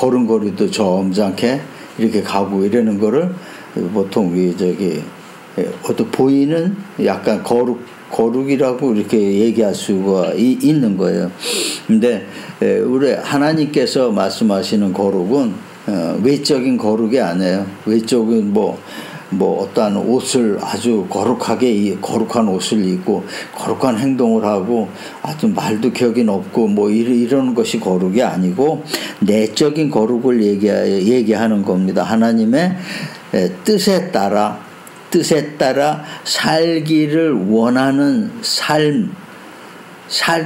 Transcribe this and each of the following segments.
걸음걸이도 점잖게 이렇게 가고 이러는 거를 보통 어떤 보이는 약간 거룩이라고 이렇게 얘기할 수가 있는 거예요. 근데 우리 하나님께서 말씀하시는 거룩은 외적인 거룩이 아니에요. 외적인 어떠한 옷을 아주 거룩한 옷을 입고 거룩한 행동을 하고 아주 말도 격이 높고 이런 것이 거룩이 아니고 내적인 거룩을 얘기하는 겁니다. 하나님의 뜻에 따라 살기를 원하는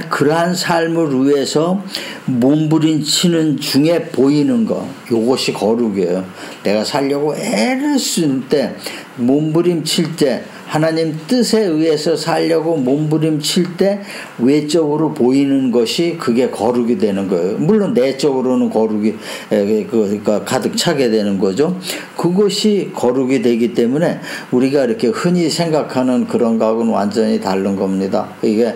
그러한 삶을 위해서 몸부림치는 중에 보이는 것, 이것이 거룩이에요. 내가 살려고 애를 쓸 때, 몸부림칠 때, 하나님 뜻에 의해서 살려고 몸부림칠 때 외적으로 보이는 것이 그게 거룩이 되는 거예요. 물론 내적으로는 거룩이 그러니까 가득 차게 되는 거죠. 그것이 거룩이 되기 때문에 우리가 이렇게 흔히 생각하는 그런 것하고는 완전히 다른 겁니다. 이게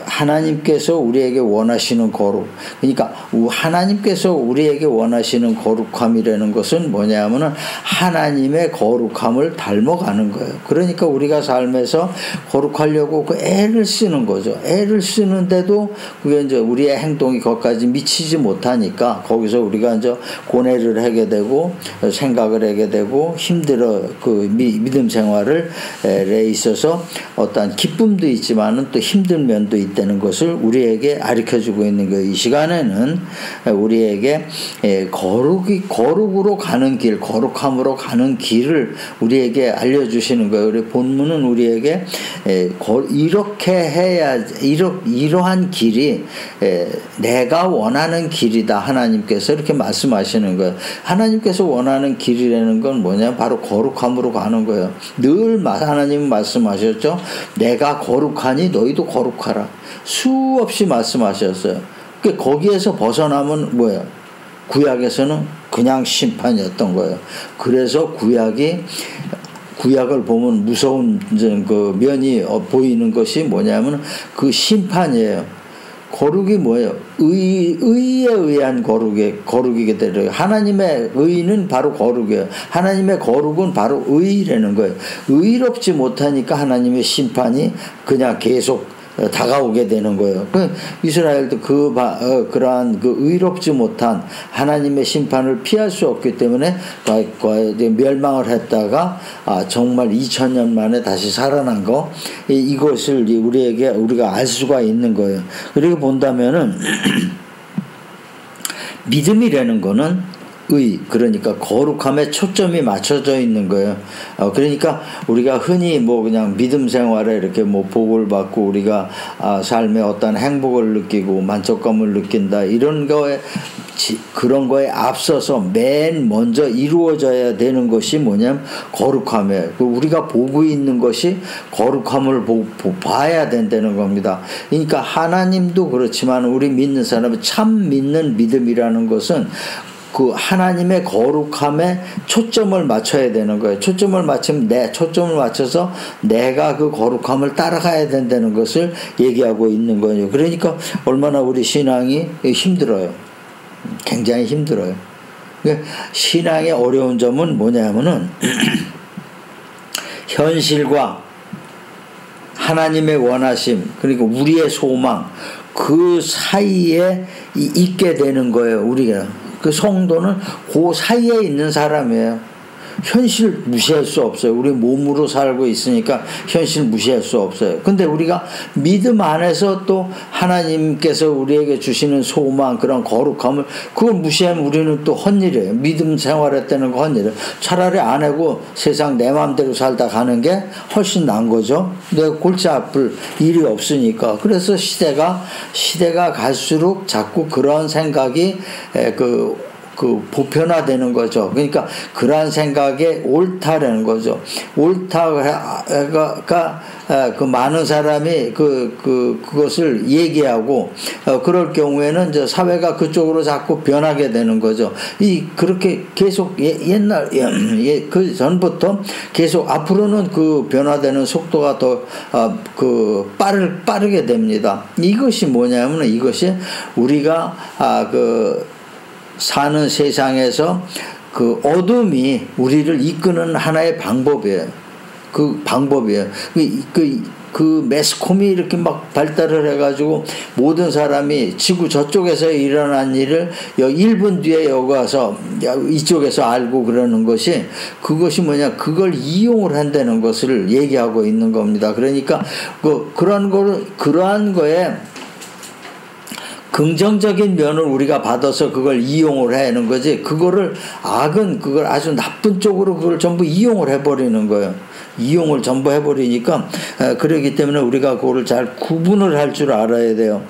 하나님께서 우리에게 원하시는 거룩, 그러니까 하나님께서 우리에게 원하시는 거룩함이라는 것은 뭐냐면은 하나님의 거룩함을 닮아가는 거예요. 그러니까 우리가 삶에서 거룩하려고 그 애를 쓰는 거죠. 애를 쓰는데도 그게 이제 우리의 행동이 거기까지 미치지 못하니까 거기서 우리가 이제 고뇌를 하게 되고 생각을 하게 되고 힘들어 믿음 생활을 에 있어서 어떠한 기쁨도 있지만은 또 힘든 면도 있다는 것을 우리에게 가르쳐주고 있는 거예요. 이 시간에는 우리에게 거룩으로 가는 길, 거룩함으로 가는 길을 우리에게 알려주시는 거예요. 우리 본문은 우리에게 이렇게 해야지, 이러한 길이 내가 원하는 길이다. 하나님께서 이렇게 말씀하시는 거예요. 하나님께서 원하는 길이라는 건 뭐냐? 바로 거룩함으로 가는 거예요. 늘 하나님은 말씀하셨죠. 내가 거룩하니 너희도 거룩하라. 수없이 말씀하셨어요. 거기에서 벗어나면 뭐예요? 구약에서는 그냥 심판이었던 거예요. 그래서 구약을 보면 무서운 그 면이 보이는 것이 뭐냐면 그 심판이에요. 거룩이 뭐예요? 의에 의한 거룩이게 되요. 하나님의 의는 바로 거룩이에요. 하나님의 거룩은 바로 의라는 거예요. 의롭지 못하니까 하나님의 심판이 그냥 계속 다가오게 되는 거예요. 이스라엘도 그러한 의롭지 못한 하나님의 심판을 피할 수 없기 때문에 멸망을 했다가 정말 2000년 만에 다시 살아난 거, 이것을 우리가 알 수가 있는 거예요. 그리고 본다면은 믿음이라는 거는 그러니까 거룩함에 초점이 맞춰져 있는 거예요. 그러니까 우리가 흔히 그냥 믿음 생활에 이렇게 복을 받고 우리가 삶에 어떤 행복을 느끼고 만족감을 느낀다, 이런 그런 거에 앞서서 맨 먼저 이루어져야 되는 것이 뭐냐면 거룩함이에요. 우리가 보고 있는 것이 거룩함을 봐야 된다는 겁니다. 그러니까 하나님도 그렇지만 우리 믿는 사람은 참 믿는 믿음이라는 것은 그 하나님의 거룩함에 초점을 맞춰야 되는 거예요. 초점을 맞춰서 내가 그 거룩함을 따라가야 된다는 것을 얘기하고 있는 거예요. 그러니까 얼마나 우리 신앙이 힘들어요. 굉장히 힘들어요. 신앙의 어려운 점은 뭐냐면은 현실과 하나님의 원하심, 그리고 우리의 소망, 그 사이에 있게 되는 거예요. 우리가. 그 성도는 그 사이에 있는 사람이에요. 현실 무시할 수 없어요. 우리 몸으로 살고 있으니까 현실 무시할 수 없어요. 근데 우리가 믿음 안에서 또 하나님께서 우리에게 주시는 소망, 그런 거룩함을 그걸 무시하면 우리는 또 헛일이에요. 믿음 생활했다는 거 헛일이에요. 차라리 안 하고 세상 내 마음대로 살다 가는 게 훨씬 나은 거죠. 내가 골치 아플 일이 없으니까. 그래서 시대가 갈수록 자꾸 그런 생각이 보편화되는 거죠. 그러니까 그러한 생각에 옳다라는 거죠. 옳다가 그 많은 사람이 그것을 얘기하고 그럴 경우에는 이제 사회가 그쪽으로 자꾸 변하게 되는 거죠. 그렇게 계속 그 전부터 계속 앞으로는 그 변화되는 속도가 더 빠르게 됩니다. 이것이 뭐냐면 이것이 우리가 사는 세상에서 그 어둠이 우리를 이끄는 하나의 방법이에요. 그 방법이에요. 그 매스컴이 이렇게 막 발달을 해가지고 모든 사람이 지구 저쪽에서 일어난 일을 1분 뒤에 여기 와서 이쪽에서 알고 그러는 것이, 그것이 뭐냐, 그걸 이용을 한다는 것을 얘기하고 있는 겁니다. 그러니까 그러한 거에 긍정적인 면을 우리가 받아서 그걸 이용을 하는 거지, 악은 그걸 아주 나쁜 쪽으로 그걸 전부 이용을 해버리는 거예요. 이용을 전부 해버리니까, 그러기 때문에 우리가 그거를 잘 구분을 할 줄 알아야 돼요.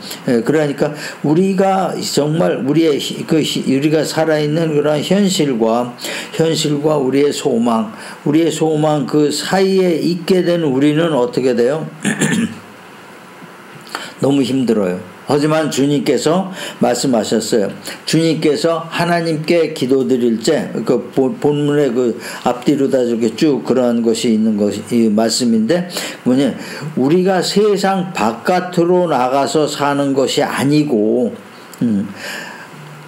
그러니까 우리가 정말 우리가 살아있는 그런 현실과 우리의 소망 그 사이에 있게 된 우리는 어떻게 돼요? 너무 힘들어요. 하지만 주님께서 말씀하셨어요. 주님께서 하나님께 기도드릴 때, 그 본문에 그 앞뒤로 다 이렇게 쭉 그러한 것이 있는 것이 이 말씀인데, 뭐냐, 우리가 세상 바깥으로 나가서 사는 것이 아니고,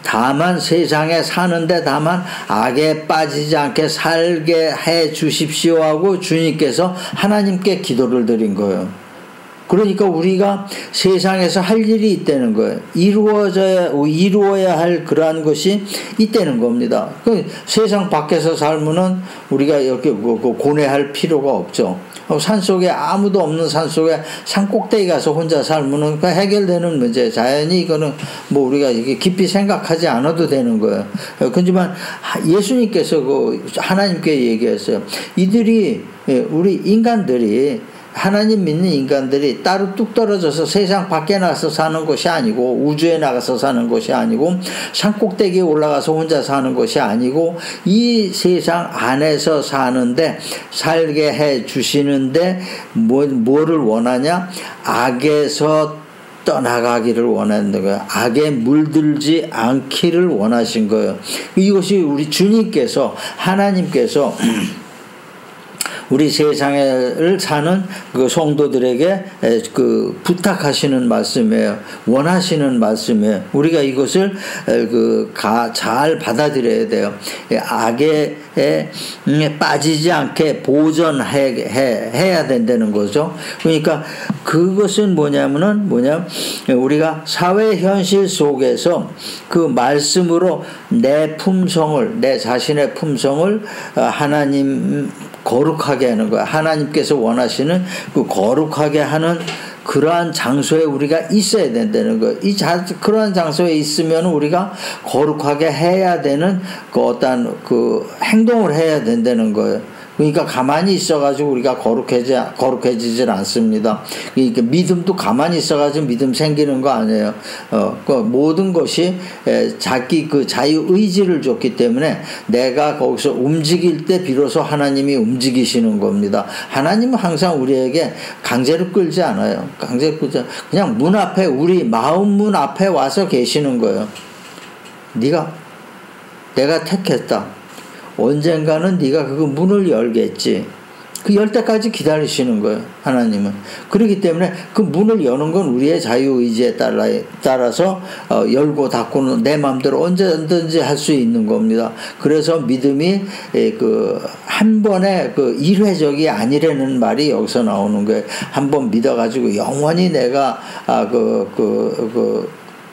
다만 세상에 사는데 다만 악에 빠지지 않게 살게 해 주십시오 하고 주님께서 하나님께 기도를 드린 거예요. 그러니까 우리가 세상에서 할 일이 있다는 거예요. 이루어야 할 그러한 것이 있다는 겁니다. 세상 밖에서 살면은 우리가 이렇게 고뇌할 필요가 없죠. 산속에 아무도 없는 산속에 산 꼭대기 가서 혼자 살면은 해결되는 문제. 자연히 이거는 뭐 우리가 이렇게 깊이 생각하지 않아도 되는 거예요. 그렇지만 예수님께서 하나님께 얘기했어요. 우리 인간들이, 하나님 믿는 인간들이 따로 뚝 떨어져서 세상 밖에 나가서 사는 것이 아니고, 우주에 나가서 사는 것이 아니고, 산꼭대기에 올라가서 혼자 사는 것이 아니고, 이 세상 안에서 살게 해 주시는데 뭐를 원하냐? 악에서 떠나가기를 원하는 거예요. 악에 물들지 않기를 원하신 거예요. 이것이 우리 주님께서, 하나님께서 우리 세상을 사는 그 성도들에게 부탁하시는 말씀이에요. 원하시는 말씀이에요. 우리가 이것을 잘 받아들여야 돼요. 악에 빠지지 않게 보존해야 된다는 거죠. 그러니까 그것은 뭐냐면 우리가 사회 현실 속에서 그 말씀으로 내 자신의 품성을 하나님 거룩하게 하는 거야. 하나님께서 원하시는 그 거룩하게 하는 그러한 장소에 우리가 있어야 된다는 거예요. 그러한 장소에 있으면 우리가 거룩하게 해야 되는 어떤 행동을 해야 된다는 거예요. 그러니까 가만히 있어가지고 우리가 거룩해지질 않습니다. 그러니까 믿음도 가만히 있어가지고 믿음 생기는 거 아니에요. 모든 것이 자기 자유의지를 줬기 때문에 내가 거기서 움직일 때 비로소 하나님이 움직이시는 겁니다. 하나님은 항상 우리에게 강제로 끌지 않아요. 그냥 문 앞에, 우리 마음 문 앞에 와서 계시는 거예요. 내가 택했다. 언젠가는 네가 그 문을 열겠지. 열 때까지 기다리시는 거예요. 하나님은. 그렇기 때문에 그 문을 여는 건 우리의 자유의지에 따라서 열고 닫고는 내 마음대로 언제든지 할 수 있는 겁니다. 그래서 믿음이 한 번에 일회적이 아니라는 말이 여기서 나오는 거예요. 한 번 믿어가지고 영원히 내가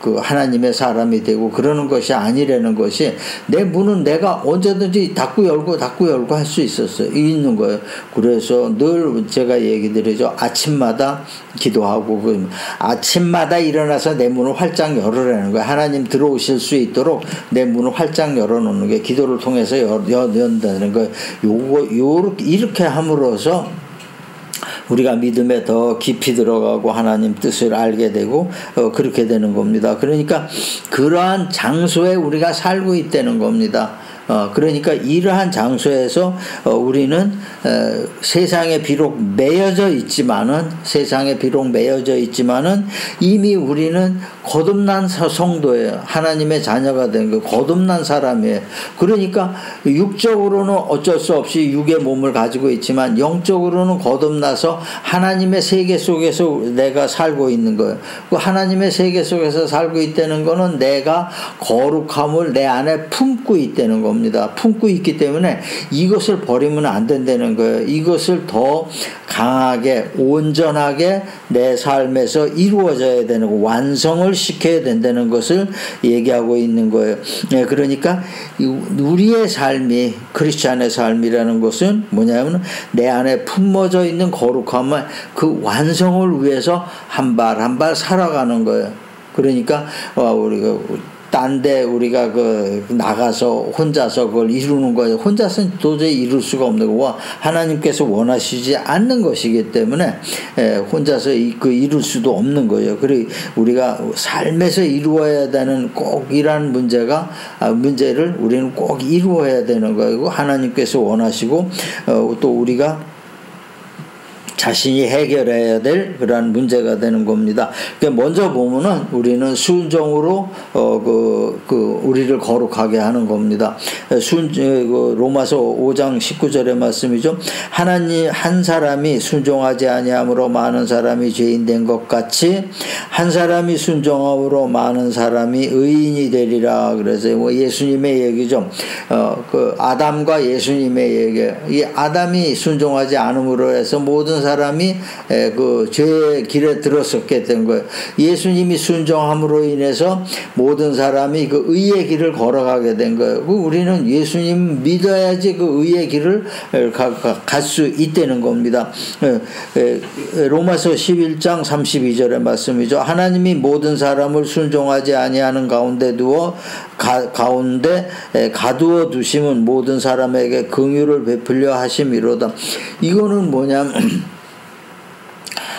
하나님의 사람이 되고 그러는 것이 아니라는 것이, 내 문은 내가 언제든지 닫고 열고 할 수 있는 거예요. 그래서 늘 제가 얘기 드리죠. 아침마다 기도하고, 아침마다 일어나서 내 문을 활짝 열으라는 거예요. 하나님 들어오실 수 있도록 내 문을 활짝 열어놓는 게 기도를 통해서 연다는 거예요. 이렇게 함으로써 우리가 믿음에 더 깊이 들어가고 하나님 뜻을 알게 되고 그렇게 되는 겁니다. 그러니까 그러한 장소에 우리가 살고 있다는 겁니다. 그러니까 이러한 장소에서 우리는 세상에 비록 매여져 있지만은 이미 우리는 거듭난 성도예요. 하나님의 자녀가 된 거, 거듭난 사람이에요. 그러니까 육적으로는 어쩔 수 없이 육의 몸을 가지고 있지만 영적으로는 거듭나서 속에서 하나님의 세계 속에서 내가 살고 있는 거예요. 그 하나님의 세계 속에서 살고 있다는 거는 내가 거룩함을 내 안에 품고 있다는 겁니다. 품고 있기 때문에 이것을 버리면 안 된다는 거예요. 이것을 더 강하게 온전하게 내 삶에서 이루어져야 되는 거, 완성을 시켜야 된다는 것을 얘기하고 있는 거예요. 네, 그러니까 우리의 삶이 크리스찬의 삶이라는 것은 뭐냐면 내 안에 품어져 있는 거룩함을 그 완성을 위해서 한 발 한 발 살아가는 거예요. 그러니까 우리가 딴데 우리가 나가서 혼자서 그걸 이루는 거예요. 혼자서는 도저히 이룰 수가 없는 거고 하나님께서 원하시지 않는 것이기 때문에 혼자서 이룰 수도 없는 거예요. 그리고 우리가 삶에서 이루어야 되는 꼭 이러한 문제를 우리는 꼭 이루어야 되는 거예요. 하나님께서 원하시고 또 우리가 자신이 해결해야 될 그런 문제가 되는 겁니다. 그러니까 먼저 보면은 우리는 순종으로 우리를 거룩하게 하는 겁니다. 로마서 5장 19절의 말씀이죠. 하나님 한 사람이 순종하지 아니함으로 많은 사람이 죄인 된 것 같이 한 사람이 순종함으로 많은 사람이 의인이 되리라. 그래서 예수님의 얘기죠. 아담과 예수님의 얘기. 이 아담이 순종하지 않음으로 해서 모든 사람이 그 죄의 길에 들었었게 된 거예요. 예수님이 순종함으로 인해서 모든 사람이 그 의의 길을 걸어가게 된 거예요. 우리는 예수님 믿어야지 그 의의 길을 갈 수 있다는 겁니다. 로마서 11장 32절의 말씀이죠. 하나님이 모든 사람을 순종하지 아니하는 가운데 가두어 두심은 모든 사람에게 긍휼을 베풀려 하심이로다. 이거는 뭐냐면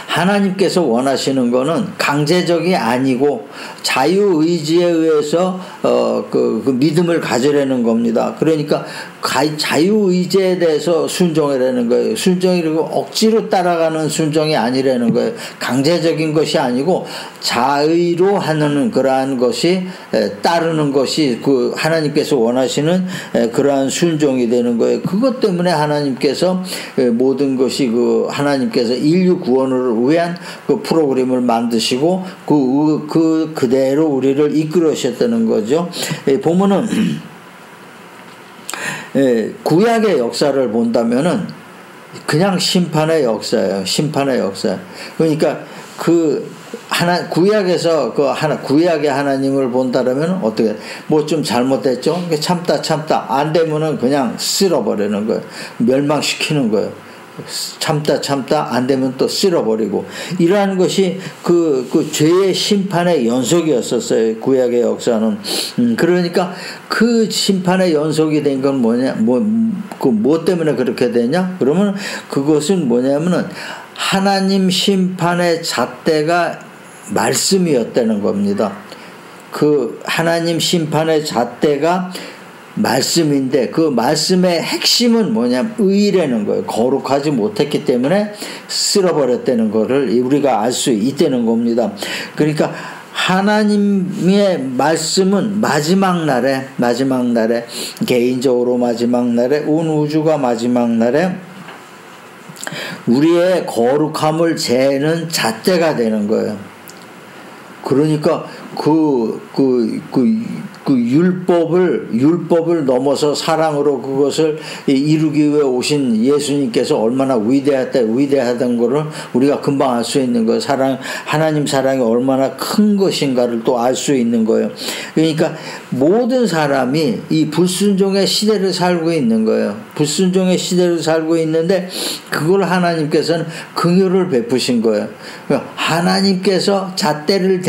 하나님께서 원하시는 거는 강제적이 아니고 자유의지에 의해서 그 믿음을 가지려는 겁니다. 그러니까 자유의지에 대해서 순종이라는 거예요. 순종이라고 억지로 따라가는 순종이 아니라는 거예요. 강제적인 것이 아니고 자의로 하는 그러한 것이 따르는 것이 그 하나님께서 원하시는 그러한 순종이 되는 거예요. 그것 때문에 하나님께서 모든 것이 하나님께서 인류 구원을 위한 그 프로그램을 만드시고 그대로 우리를 이끌으셨다는 거죠. 보면은 구약의 역사를 본다면은 그냥 심판의 역사예요. 심판의 역사. 그러니까 구약에서 구약의 하나님을 본다라면 어떻게 뭐 좀 잘못됐죠? 참다 안 되면은 그냥 쓸어버리는 거예요. 멸망시키는 거예요. 참다 안 되면 또 쓸어버리고 이러한 것이 그 죄의 심판의 연속이었었어요. 구약의 역사는. 그러니까 그 심판의 연속이 된 건 뭐냐, 뭐 때문에 그렇게 되냐? 그러면 그것은 뭐냐면은 하나님 심판의 잣대가 말씀이었다는 겁니다. 그 하나님 심판의 잣대가 말씀인데 그 말씀의 핵심은 뭐냐면 의라는 거예요. 거룩하지 못했기 때문에 쓸어버렸다는 거를 우리가 알 수 있다는 겁니다. 그러니까 하나님의 말씀은 마지막 날에 개인적으로 마지막 날에 온 우주가 마지막 날에 우리의 거룩함을 재는 잣대가 되는 거예요. 그러니까 율법을 넘어서 사랑으로 그것을 이루기 위해 오신 예수님께서 얼마나 위대하던 거를 우리가 금방 알 수 있는 거예요. 하나님 사랑이 얼마나 큰 것인가를 또 알 수 있는 거예요. 그러니까 모든 사람이 이 불순종의 시대를 살고 있는 거예요. 불순종의 시대를 살고 있는데 그걸 하나님께서는 긍휼을 베푸신 거예요. 하나님께서 잣대를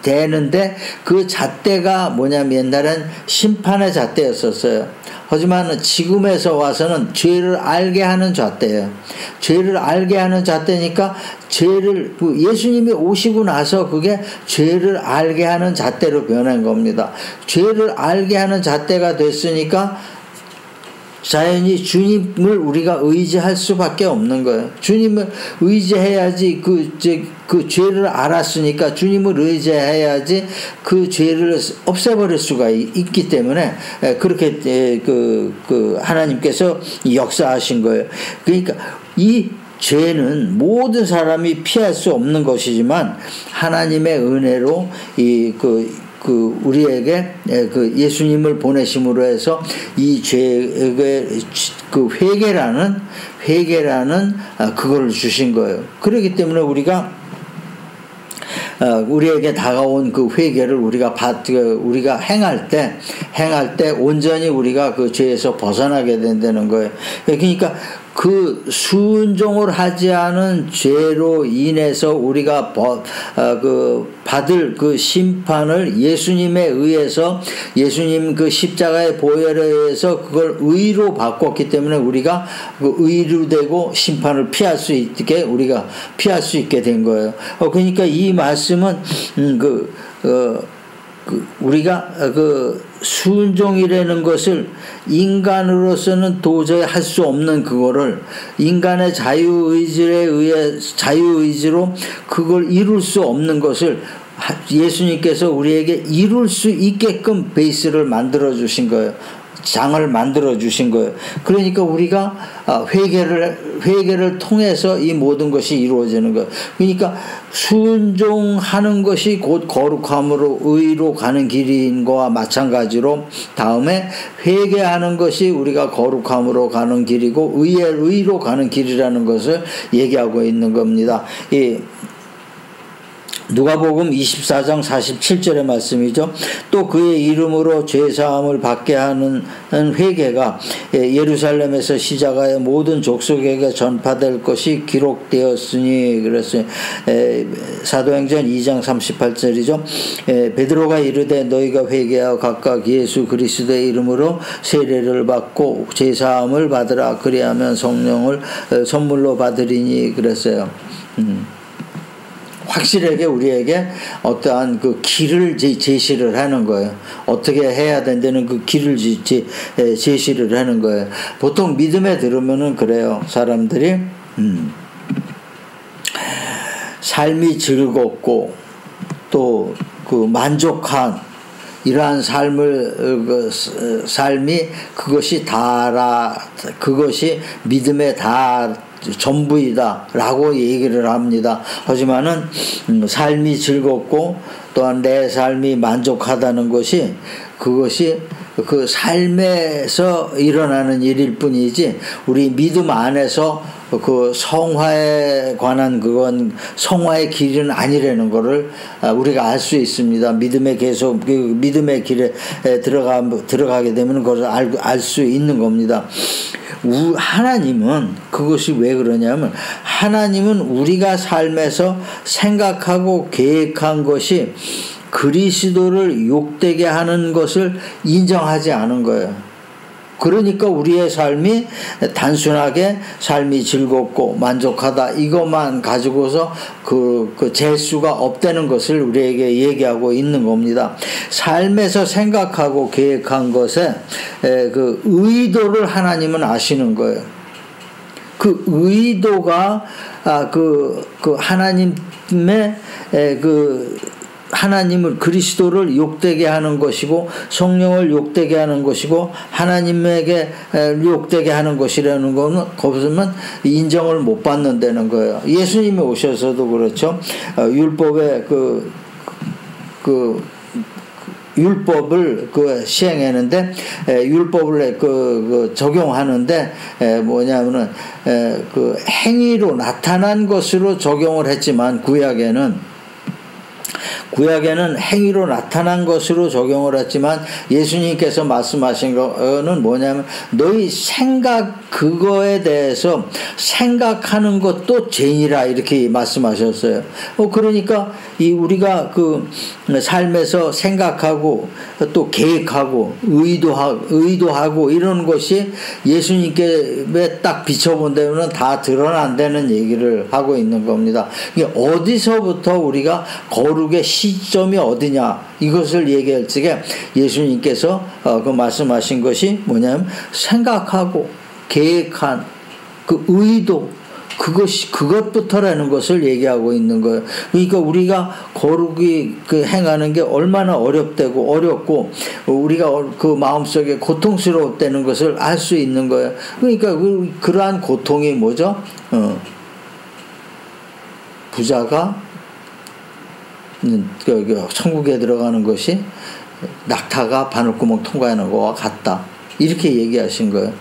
대는데 그 잣대가 뭐냐면 옛날엔 심판의 잣대였었어요. 하지만 지금에서 와서는 죄를 알게 하는 잣대예요. 죄를 알게 하는 잣대니까 예수님이 오시고 나서 그게 죄를 알게 하는 잣대로 변한 겁니다. 죄를 알게 하는 잣대가 됐으니까 자연히 주님을 우리가 의지할 수밖에 없는 거예요. 주님을 의지해야지 그 죄를 알았으니까 주님을 의지해야지 그 죄를 없애버릴 수가 있기 때문에 그렇게 하나님께서 역사하신 거예요. 그러니까 이 죄는 모든 사람이 피할 수 없는 것이지만 하나님의 은혜로 우리에게 그 예수님을 보내심으로 해서 이 죄의 그 회개라는 그걸 주신 거예요. 그렇기 때문에 우리에게 다가온 그 회개를 우리가 행할 때 온전히 우리가 그 죄에서 벗어나게 된다는 거예요. 그러니까 그 순종을 하지 않은 죄로 인해서 우리가 받을 그 심판을 예수님에 의해서, 예수님 그 십자가의 보혈에 의해서 그걸 의로 바꿨기 때문에 우리가 그 의로 되고 심판을 우리가 피할 수 있게 된 거예요. 그러니까 이 말씀은 우리가 순종이라는 것을 인간으로서는 도저히 할 수 없는 그거를 인간의 자유의지로 그걸 이룰 수 없는 것을 예수님께서 우리에게 이룰 수 있게끔 베이스를 만들어 주신 거예요. 장을 만들어 주신 거예요. 그러니까 우리가 회개를 통해서 이 모든 것이 이루어지는 거예요. 그러니까 순종하는 것이 곧 거룩함으로 의로 가는 길인 거와 마찬가지로 다음에 회개하는 것이 우리가 거룩함으로 가는 길이고 의로 가는 길이라는 것을 얘기하고 있는 겁니다. 누가복음 24장 47절의 말씀이죠. 또 그의 이름으로 죄사함을 받게 하는 회개가 예루살렘에서 시작하여 모든 족속에게 전파될 것이 기록되었으니 그랬어요. 사도행전 2장 38절이죠. 베드로가 이르되 너희가 회개하여 각각 예수 그리스도의 이름으로 세례를 받고 죄사함을 받으라. 그리하면 성령을 선물로 받으리니 그랬어요. 확실하게 우리에게 어떠한 그 길을 제시를 하는 거예요. 어떻게 해야 된다는 그 길을 제시를 하는 거예요. 보통 믿음에 들으면은 그래요. 사람들이 삶이 즐겁고 또 그 만족한 이러한 삶이 그것이 믿음의 전부이다 라고 얘기를 합니다. 하지만은 삶이 즐겁고 또한 내 삶이 만족하다는 것이 그것이 그 삶에서 일어나는 일일 뿐이지 우리 믿음 안에서 그 성화에 관한 그건 성화의 길은 아니라는 것을 우리가 알 수 있습니다. 믿음의 길에 들어가게 되면 그것을 알 수 있는 겁니다. 하나님은 그것이 왜 그러냐면 하나님은 우리가 삶에서 생각하고 계획한 것이 그리스도를 욕되게 하는 것을 인정하지 않은 거예요. 그러니까 우리의 삶이 단순하게 삶이 즐겁고 만족하다 이것만 가지고서 그 재수가 없다는 것을 우리에게 얘기하고 있는 겁니다. 삶에서 생각하고 계획한 것에 그 의도를 하나님은 아시는 거예요. 그 의도가 하나님을 그리스도를 욕되게 하는 것이고 성령을 욕되게 하는 것이고 하나님에게 욕되게 하는 것이라는 거는 거기서는 인정을 못 받는다는 거예요. 예수님이 오셔서도 그렇죠. 율법의 율법을 시행했는데 율법을 적용하는데 뭐냐면은 행위로 나타난 것으로 적용을 했지만 구약에는 행위로 나타난 것으로 적용을 했지만 예수님께서 말씀하신 거는 뭐냐면 너희 그거에 대해서 생각하는 것도 죄이라 이렇게 말씀하셨어요. 그러니까 우리가 그 삶에서 생각하고 또 계획하고 의도하고 이런 것이 예수님께 딱 비춰본다면 다 드러난다는 얘기를 하고 있는 겁니다. 어디서부터 우리가 거룩의 시점이 어디냐 이것을 얘기할 적에 예수님께서 그 말씀하신 것이 뭐냐면 생각하고 계획한 그 의도 그것부터라는 것을 얘기하고 있는 거예요. 그러니까 우리가 거룩이 행하는 게 얼마나 어렵고 우리가 그 마음속에 고통스러웠다는 것을 알 수 있는 거예요. 그러니까 그러한 고통이 뭐죠? 부자가 천국에 들어가는 것이 낙타가 바늘구멍 통과하는 것과 같다. 이렇게 얘기하신 거예요.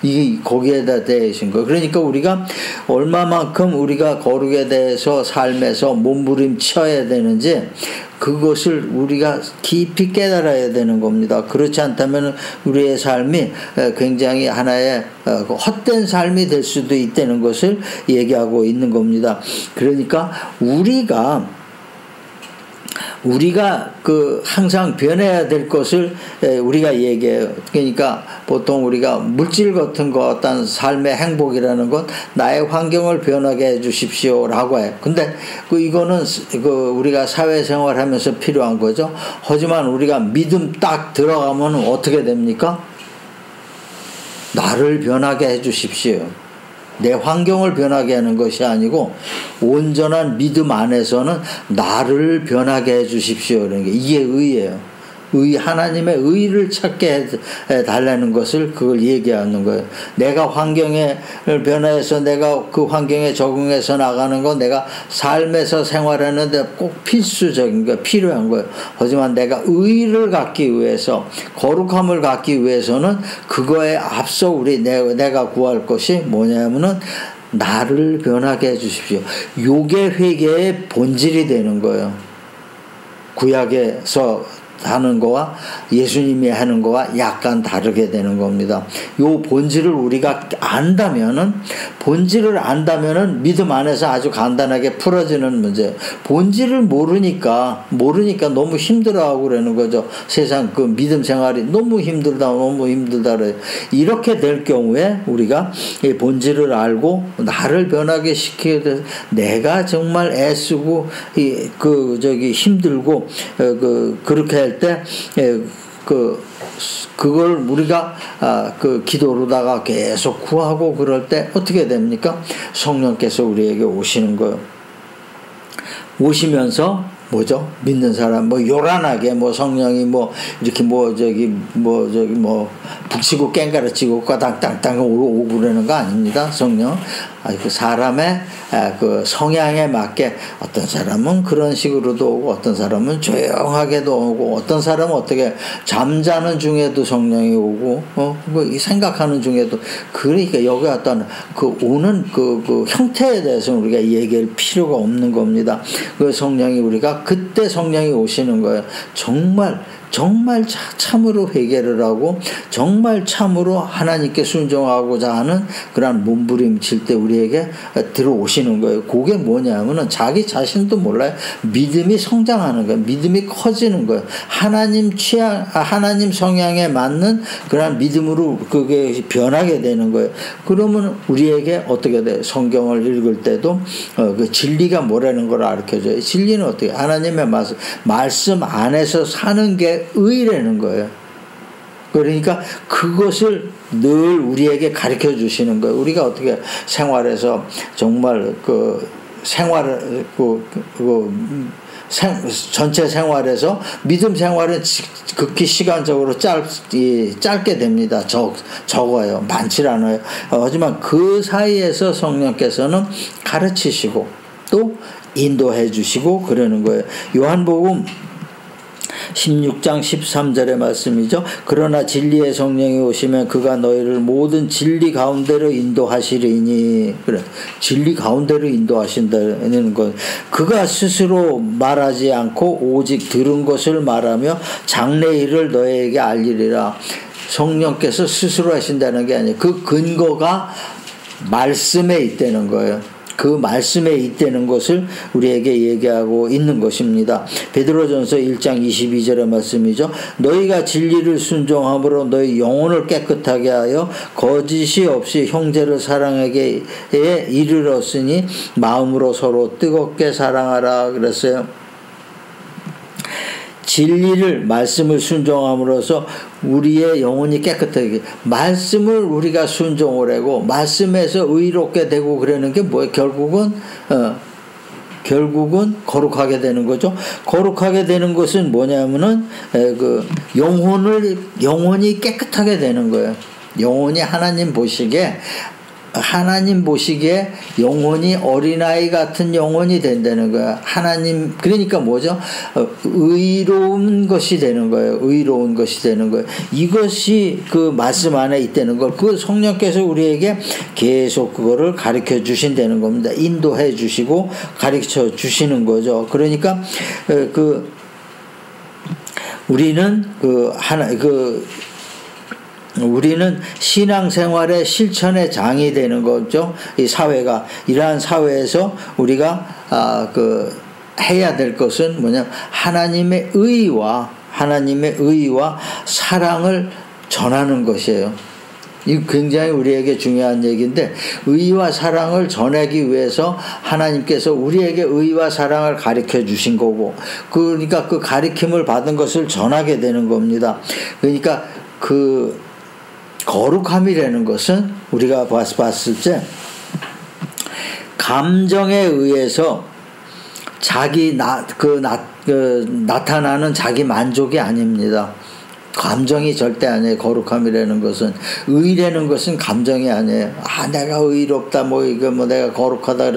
이게 거기에다 대신 거예요. 그러니까 우리가 얼마만큼 우리가 거룩에 대해서 삶에서 몸부림쳐야 되는지 그것을 우리가 깊이 깨달아야 되는 겁니다. 그렇지 않다면 우리의 삶이 굉장히 하나의 헛된 삶이 될 수도 있다는 것을 얘기하고 있는 겁니다. 그러니까 우리가 항상 변해야 될 것을 우리가 얘기해요. 그러니까 보통 우리가 물질 같은 거 어떤 삶의 행복이라는 것 나의 환경을 변하게 해 주십시오라고 해요. 근데 이거는 우리가 사회생활 하면서 필요한 거죠. 하지만 우리가 믿음 딱 들어가면 어떻게 됩니까? 나를 변하게 해 주십시오. 내 환경을 변하게 하는 것이 아니고 온전한 믿음 안에서는 나를 변하게 해 주십시오. 그런 게 이게 의예요. 하나님의 의를 찾게 해달라는 것을 그걸 얘기하는 거예요. 내가 환경을 변화해서 내가 그 환경에 적응해서 나가는 건 내가 삶에서 생활하는데 꼭 필수적인 거 필요한 거예요. 하지만 내가 의를 갖기 위해서 거룩함을 갖기 위해서는 그거에 앞서 내가 구할 것이 뭐냐면은 나를 변하게 해 주십시오. 요게 회개의 본질이 되는 거예요. 구약에서 하는 거와 예수님이 하는 거와 약간 다르게 되는 겁니다. 요 본질을 우리가 본질을 안다면은 믿음 안에서 아주 간단하게 풀어지는 문제. 본질을 모르니까 너무 힘들어하고 그러는 거죠. 세상 믿음 생활이 너무 힘들다. 그래요. 이렇게 될 경우에 우리가 이 본질을 알고 나를 변하게 시키게 돼서 내가 정말 애쓰고 힘들고 그렇게 할 때 그걸 우리가 기도로다가 계속 구하고 그럴 때 어떻게 됩니까? 성령께서 우리에게 오시는 거예요. 오시면서 뭐죠? 믿는 사람 요란하게 성령이 이렇게 북치고 깽가르치고 까당땅땅 오고 그러는 거 아닙니다. 성령. 그 사람의 성향에 맞게 어떤 사람은 그런 식으로도 오고 어떤 사람은 조용하게도 오고 어떤 사람은 어떻게 잠자는 중에도 성령이 오고 생각하는 중에도 그러니까 여기 어떤 오는 형태에 대해서는 우리가 얘기할 필요가 없는 겁니다. 그 성령이 우리가 그때 성령이 오시는 거예요. 정말 참으로 회개를 하고 정말 참으로 하나님께 순종하고자 하는 그런 몸부림칠 때 우리에게 들어오시는 거예요. 그게 뭐냐면은 자기 자신도 몰라요. 믿음이 성장하는 거예요. 믿음이 커지는 거예요. 하나님 성향에 맞는 그런 믿음으로 그게 변하게 되는 거예요. 그러면 우리에게 어떻게 돼요? 성경을 읽을 때도 그 진리가 뭐라는 걸 가르쳐줘요. 진리는 어떻게? 하나님의 말씀 안에서 사는 게 의라는 거예요. 그러니까 그것을 늘 우리에게 가르쳐 주시는 거예요. 우리가 어떻게 생활에서 정말 전체 생활에서 믿음 생활은 극히 시간적으로 짧게 됩니다. 적어요. 많지 않아요. 하지만 그 사이에서 성령께서는 가르치시고 또 인도해 주시고 그러는 거예요. 요한복음 16장 13절의 말씀이죠. 그러나 진리의 성령이 오시면 그가 너희를 모든 진리 가운데로 인도하시리니. 그래, 진리 가운데로 인도하신다는 것. 그가 스스로 말하지 않고 오직 들은 것을 말하며 장래일을 너희에게 알리리라. 성령께서 스스로 하신다는 게 아니에요. 그 근거가 말씀에 있다는 거예요. 그 말씀에 있다는 것을 우리에게 얘기하고 있는 것입니다. 베드로전서 1장 22절의 말씀이죠. 너희가 진리를 순종함으로 너희 영혼을 깨끗하게 하여 거짓이 없이 형제를 사랑하게 이르렀으니 마음으로 서로 뜨겁게 사랑하라 그랬어요. 진리를 말씀을 순종함으로써 우리의 영혼이 깨끗하게 말씀을 우리가 순종을 하고 말씀에서 의롭게 되고 그러는 게 뭐예요? 결국은 거룩하게 되는 거죠. 거룩하게 되는 것은 뭐냐면은 영혼이 깨끗하게 되는 거예요. 영혼이 하나님 보시기에 하나님 보시기에 영혼이 어린아이 같은 영혼이 된다는 거야. 하나님, 그러니까 뭐죠? 의로운 것이 되는 거예요. 의로운 것이 되는 거예요. 이것이 그 말씀 안에 있다는 걸, 그 성령께서 우리에게 계속 그거를 가르쳐 주신다는 겁니다. 인도해 주시고 가르쳐 주시는 거죠. 그러니까 우리는 신앙생활의 실천의 장이 되는 거죠. 이 사회가, 이러한 사회에서 우리가 해야 될 것은 뭐냐? 하나님의 의와 사랑을 전하는 것이에요. 이 굉장히 우리에게 중요한 얘기인데, 의와 사랑을 전하기 위해서 하나님께서 우리에게 의와 사랑을 가르쳐 주신 거고, 그러니까 그 가르침을 받은 것을 전하게 되는 겁니다. 그러니까 그 거룩함이라는 것은 우리가 봤을 때 감정에 의해서 나타나는 자기 만족이 아닙니다. 감정이 절대 아니에요. 거룩함이라는 것은. 의라는 것은 감정이 아니에요. 내가 의롭다, 내가 거룩하다,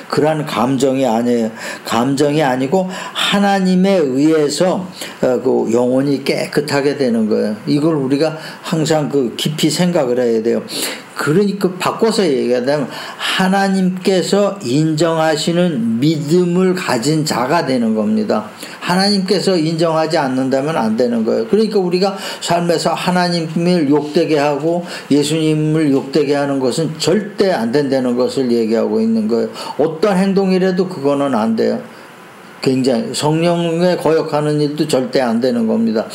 그런 감정이 아니에요. 감정이 아니고 하나님에 의해서 그 영혼이 깨끗하게 되는 거예요. 이걸 우리가 항상 깊이 생각을 해야 돼요. 그러니까 바꿔서 얘기하자면 하나님께서 인정하시는 믿음을 가진 자가 되는 겁니다. 하나님께서 인정하지 않는다면 안 되는 거예요. 그러니까 우리가 삶에서 하나님을 욕되게 하고 예수님을 욕되게 하는 것은 절대 안 된다는 것을 얘기하고 있는 거예요. 어떤 행동이라도 그거는 안 돼요. 굉장히 성령에 거역하는 일도 절대 안 되는 겁니다.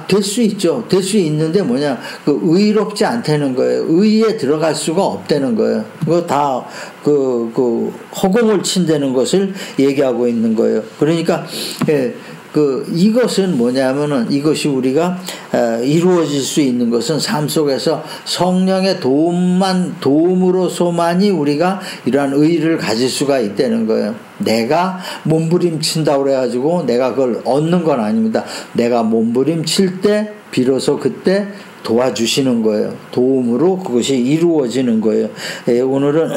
될 수 있죠. 될 수 있는데 뭐냐, 의롭지 않다는 거예요. 의에 들어갈 수가 없다는 거예요. 그거 다 허공을 친다는 것을 얘기하고 있는 거예요. 그러니까 이것은 뭐냐면은, 이것이 우리가 이루어질 수 있는 것은 삶 속에서 성령의 도움으로서만이 우리가 이러한 의를 가질 수가 있다는 거예요. 내가 몸부림친다고 그래가지고 내가 그걸 얻는 건 아닙니다. 내가 몸부림칠 때 비로소 그때 도와주시는 거예요. 도움으로 그것이 이루어지는 거예요. 오늘은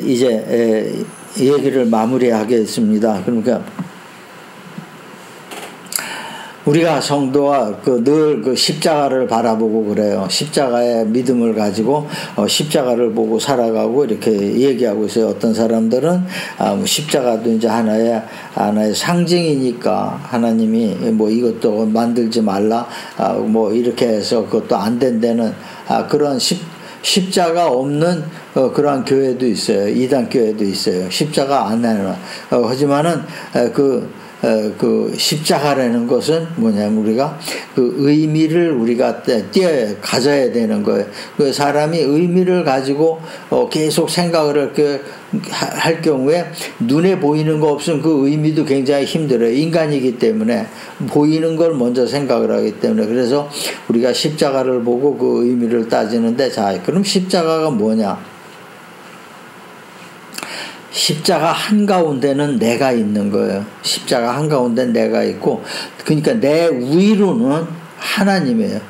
이제 얘기를 마무리하겠습니다. 그러니까 우리가 성도와 늘 십자가를 바라보고 그래요. 십자가의 믿음을 가지고 십자가를 보고 살아가고 이렇게 얘기하고 있어요. 어떤 사람들은 십자가도 이제 하나의 상징이니까 하나님이 이것도 만들지 말라 이렇게 해서 그것도 안 된다는 그런 십자가 없는 그러한 교회도 있어요. 이단 교회도 있어요. 십자가 안 해놔. 하지만은 그 십자가라는 것은 뭐냐면 우리가 그 의미를 우리가 가져야 되는 거예요. 그 사람이 의미를 가지고 계속 생각을 이렇게 할 경우에 눈에 보이는 거 없으면 그 의미도 굉장히 힘들어요. 인간이기 때문에 보이는 걸 먼저 생각을 하기 때문에. 그래서 우리가 십자가를 보고 그 의미를 따지는데, 자, 그럼 십자가가 뭐냐? 십자가 한가운데는 내가 있는 거예요. 십자가 한가운데 내가 있고, 그러니까 내 위로는 하나님이에요.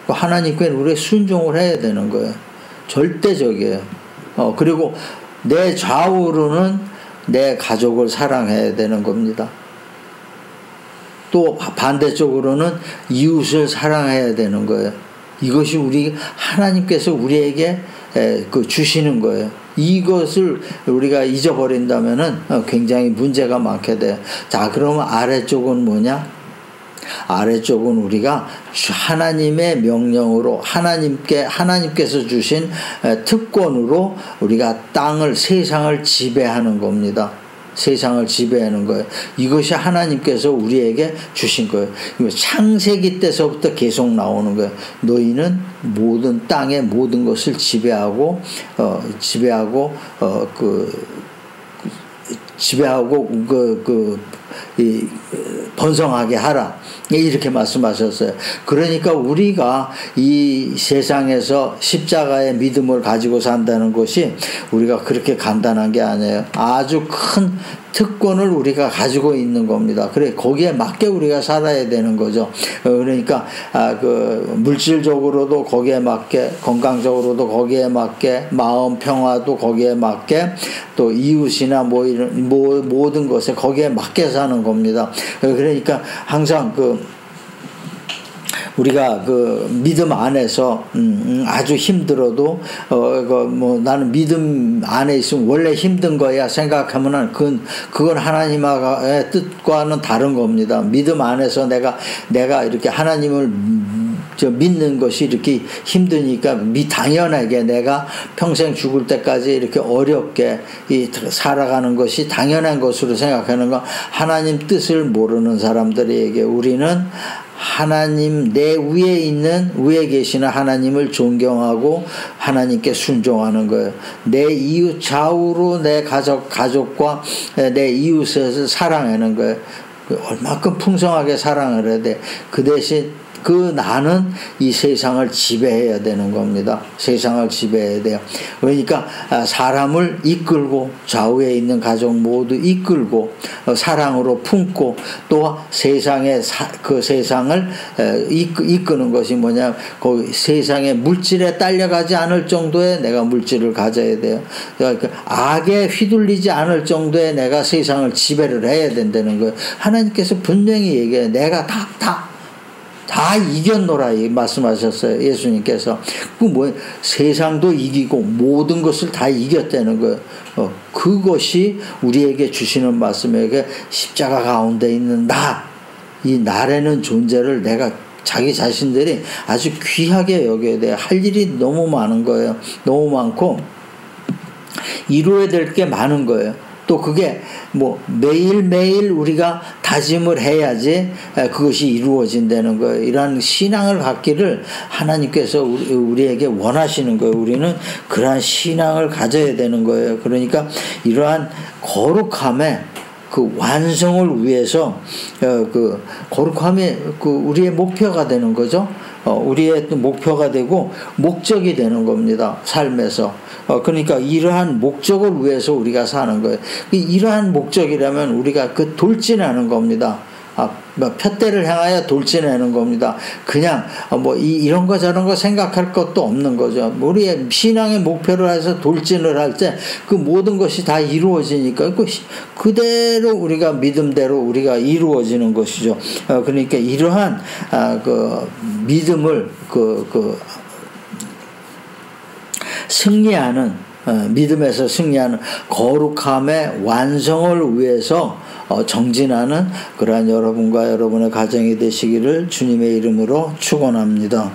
하나님께 우리가 순종을 해야 되는 거예요. 절대적이에요. 그리고 내 좌우로는 내 가족을 사랑해야 되는 겁니다. 또 반대쪽으로는 이웃을 사랑해야 되는 거예요. 이것이 하나님께서 우리에게 주시는 거예요. 이것을 우리가 잊어버린다면은 굉장히 문제가 많게 돼요. 자, 그러면 아래쪽은 뭐냐? 아래쪽은 우리가 하나님의 명령으로 하나님께서 주신 특권으로 우리가 세상을 지배하는 겁니다. 세상을 지배하는 거예요. 이것이 하나님께서 우리에게 주신 거예요. 창세기 때서부터 계속 나오는 거예요. 너희는 모든 땅의 모든 것을 지배하고 번성하게 하라. 이렇게 말씀하셨어요. 그러니까 우리가 이 세상에서 십자가의 믿음을 가지고 산다는 것이 우리가 그렇게 간단한 게 아니에요. 아주 큰 특권을 우리가 가지고 있는 겁니다. 그래, 거기에 맞게 우리가 살아야 되는 거죠. 그러니까, 물질적으로도 거기에 맞게, 건강적으로도 거기에 맞게, 마음 평화도 거기에 맞게, 또 이웃이나 모든 것에 거기에 맞게 사는 겁니다. 그러니까 항상 우리가 믿음 안에서 아주 힘들어도 나는 믿음 안에 있으면 원래 힘든 거야 생각하면은 그건 하나님의 뜻과는 다른 겁니다. 믿음 안에서 내가 이렇게 하나님을 믿는 것이 이렇게 힘드니까 당연하게 내가 평생 죽을 때까지 이렇게 어렵게 살아가는 것이 당연한 것으로 생각하는 거. 하나님 뜻을 모르는 사람들에게 우리는 하나님 내 위에 계시는 하나님을 존경하고 하나님께 순종하는 거예요. 내 이웃 좌우로 내 가족과 내 이웃을 사랑하는 거예요. 얼마큼 풍성하게 사랑을 해야 돼. 그 대신 나는 이 세상을 지배해야 되는 겁니다. 세상을 지배해야 돼요. 그러니까 사람을 이끌고 좌우에 있는 가족 모두 이끌고 사랑으로 품고 또 그 세상을 이끄는 것이 뭐냐, 그 세상의 물질에 딸려가지 않을 정도의 내가 물질을 가져야 돼요. 그러니까 악에 휘둘리지 않을 정도의 내가 세상을 지배를 해야 된다는 거예요. 하나님께서 분명히 얘기해요. 내가 다 이겼노라 말씀하셨어요. 예수님께서. 세상도 이기고 모든 것을 다 이겼다는 거예요. 그것이 우리에게 주시는 말씀에게 십자가 가운데 있는 이 나라는 존재를 내가 자기 자신들이 아주 귀하게 여겨야 돼요. 할 일이 너무 많은 거예요. 너무 많고 이루어야 될 게 많은 거예요. 또 그게 매일매일 우리가 다짐을 해야지 그것이 이루어진다는 거예요. 이러한 신앙을 갖기를 하나님께서 우리에게 원하시는 거예요. 우리는 그러한 신앙을 가져야 되는 거예요. 그러니까 이러한 거룩함의 그 완성을 위해서 거룩함이 우리의 목표가 되는 거죠. 우리의 또 목표가 되고 목적이 되는 겁니다. 삶에서. 그러니까 이러한 목적을 위해서 우리가 사는 거예요. 이러한 목적이라면 우리가 돌진하는 겁니다. 푯대를 향하여 돌진하는 겁니다. 그냥 이런 거 저런 거 생각할 것도 없는 거죠. 우리의 신앙의 목표를 해서 돌진을 할 때 그 모든 것이 다 이루어지니까 그대로 우리가 믿음대로 우리가 이루어지는 것이죠. 그러니까 이러한 믿음을 승리하는 믿음에서 승리하는 거룩함의 완성을 위해서 정진하는 그러한 여러분과 여러분의 가정이 되시기를 주님의 이름으로 축원합니다.